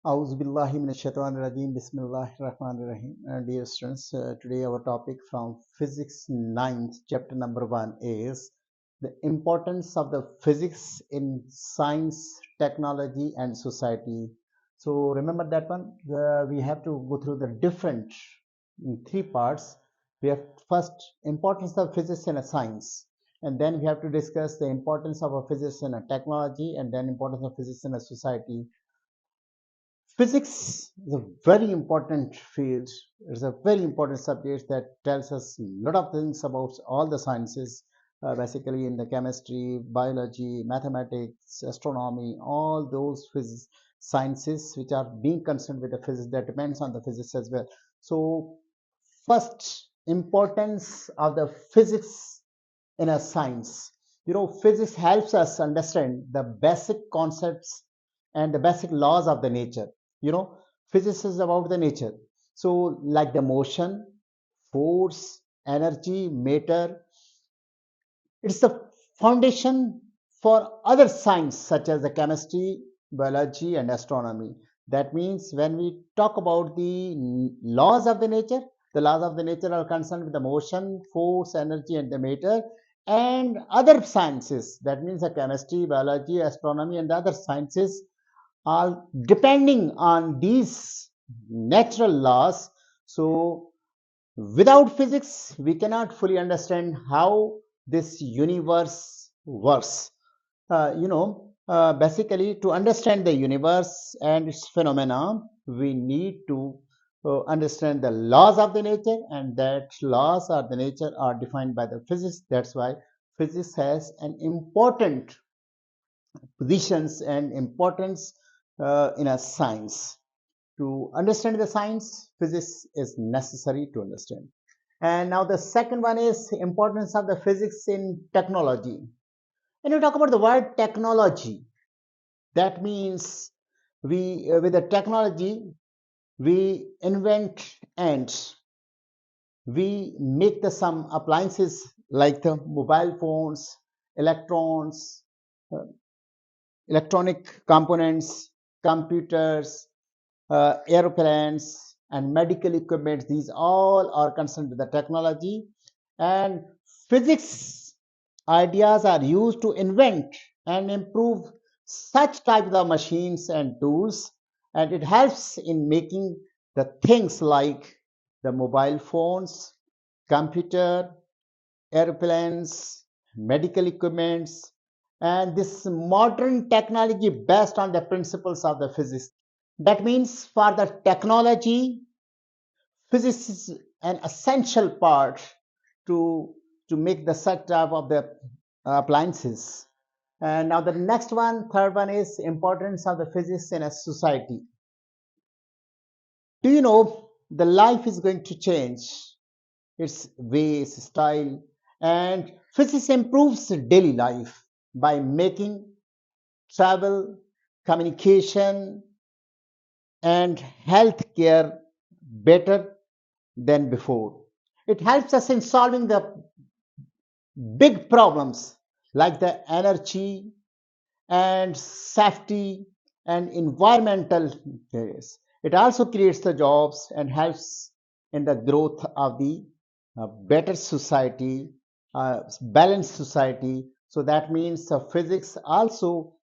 Auzu billahi minashaitanir rajim. Bismillahir rahmanir rahim. Dear students, today our topic from Physics 9th chapter number 1 is the importance of the physics in science, technology, and society. So remember that one. We have to go through the different in three parts. We have first importance of physics in a science, and then we have to discuss the importance of a physics in a technology, and then importance of physics in a society. Physics is a very important field. It's a very important subject that tells us a lot of things about all the sciences, basically in the chemistry, biology, mathematics, astronomy, all those sciences which are being concerned with the physics that depends on the physics as well. So, first importance of the physics in a science. Physics helps us understand the basic concepts and the basic laws of the nature. You know, Physics is about the nature. So, like the motion, force, energy, matter, it's the foundation for other science such as the chemistry, biology, and astronomy. That means when we talk about the laws of the nature, the laws of the nature are concerned with the motion, force, energy, and the matter, and other sciences. That means the chemistry, biology, astronomy, and the other sciences are depending on these natural laws. So, without physics, we cannot fully understand how this universe works. Basically, to understand the universe and its phenomena, we need to understand the laws of the nature, and that laws of the nature are defined by the physics. That's why physics has an important positions and importance in a science. To understand the science, physics is necessary to understand. And now the second one is importance of the physics in technology. When you talk about the word technology, that means we with the technology we invent and we make the some appliances like the mobile phones, electrons, uh, electronic components, computers, airplanes, and medical equipment. These all are concerned with the technology, and physics ideas are used to invent and improve such types of machines and tools, and it helps in making the things like the mobile phones, computer, airplanes, medical equipments, and this modern technology based on the principles of the physics. That means for the technology, physics is an essential part to to make the setup of the appliances. And now the next one, third one is importance of the physics in a society. Do you know the life is going to change its ways, style, and physics improves daily life by making travel, communication, and healthcare better than before. It helps us in solving the big problems like the energy and safety and environmental areas. It also creates the jobs and helps in the growth of the better society, balanced society. So that means physics also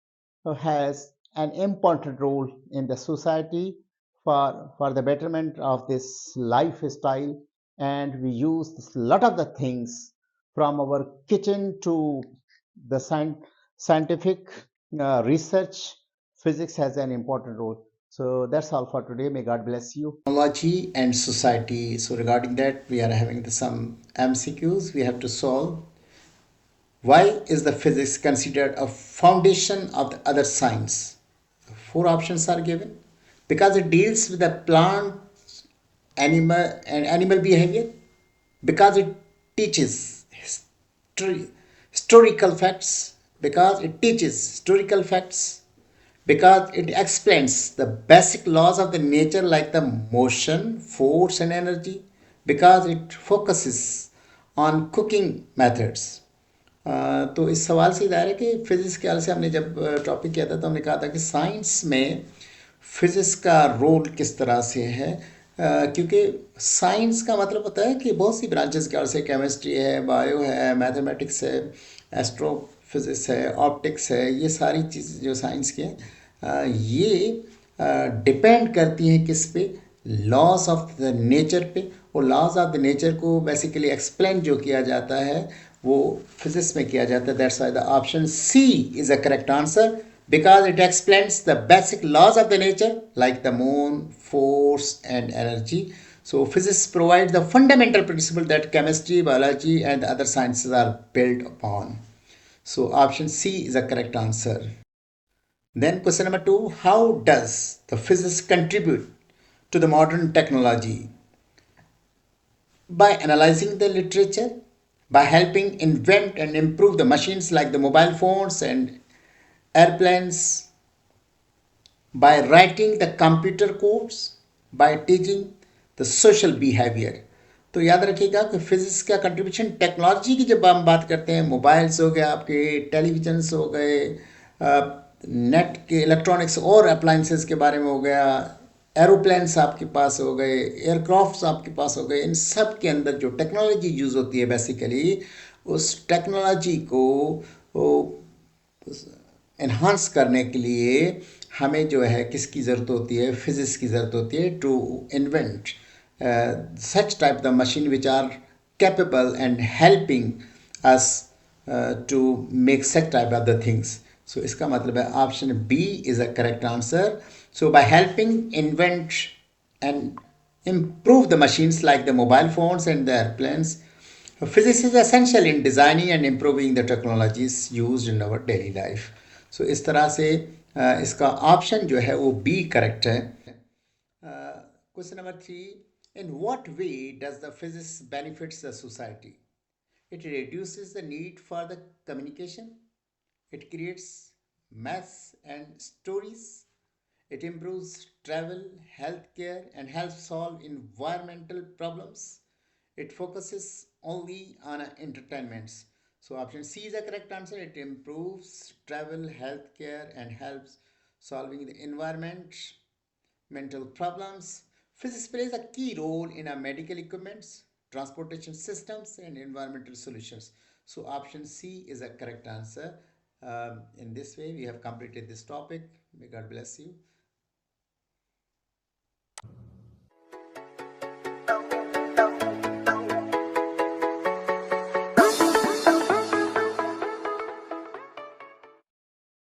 has an important role in the society for the betterment of this lifestyle. And we use a lot of the things from our kitchen to the scientific research. Physics has an important role. So that's all for today. May God bless you. Technology and society. So regarding that, we are having some MCQs we have to solve. Why is the physics considered a foundation of the other science? Four options are given. Because it deals with the plant, animal behavior. Because it teaches historical facts. Because it teaches historical facts. Because it explains the basic laws of the nature like the motion, force and energy. Because it focuses on cooking methods. तो इस सवाल से ज़ाहिर है कि physics ख्याल से हमने जब टॉपिक किया था तो हमने कहा था कि साइंस में फिजिक्स का रोल किस तरह से है, क्योंकि साइंस का मतलब होता है कि बहुत सी ब्रांचेस के, जैसे केमिस्ट्री है, बायो है, मैथमेटिक्स है, एस्ट्रोफिजिक्स है, ऑप्टिक्स है, ये सारी चीज़ जो साइंस की हैं, ये डिपेंड करती हैं किस पे, लॉस ऑफ द नेचर पे। और लॉस ऑफ द नेचर को बेसिकली एक्सप्लेन जो किया जाता है वो फिजिक्स में किया जाता है। That's why the option C is a correct answer, because it explains the basic laws of the nature like the moon, force and energy. So physics provides the fundamental principle that chemistry, biology and other sciences are built upon. So option C is a correct answer. Then question number 2, how does the physics contribute to the modern technology? By analyzing the literature, by helping invent and improve the machines like the mobile phones and airplanes, by writing the computer codes, by teaching the social behavior. तो याद रखिएगा कि physics का contribution technology की जब हम बात करते हैं, मोबाइल्स हो गए आपके, टेलीविजन्स हो गए, नेट के इलेक्ट्रॉनिक्स और अप्लाइंसेस के बारे में हो गया, एरोप्लेन्स आपके पास हो गए, एयरक्राफ्ट्स आपके पास हो गए, इन सब के अंदर जो टेक्नोलॉजी यूज़ होती है बेसिकली, उस टेक्नोलॉजी को एनहांस करने के लिए हमें जो है किसकी ज़रूरत होती है, फिजिक्स की ज़रूरत होती है, to invent such type the machine which are capable and helping us to make such type of the things. So इसका मतलब है option B is a correct answer. So by helping invent and improve the machines like the mobile phones and the airplanes, physics is essential in designing and improving the technologies used in our daily life. So इस तरह से इसका option जो है वो B correct है. Question number 3, in what way does the physics benefits the society? It reduces the need for the communication. It creates maths and stories. It improves travel, healthcare, and helps solve environmental problems. It focuses only on entertainments. So option C is the correct answer. It improves travel, healthcare, and helps solving the environment mental problems. Physics plays a key role in our medical equipments, transportation systems, and environmental solutions. So, option C is a correct answer. In this way, we have completed this topic. May God bless you.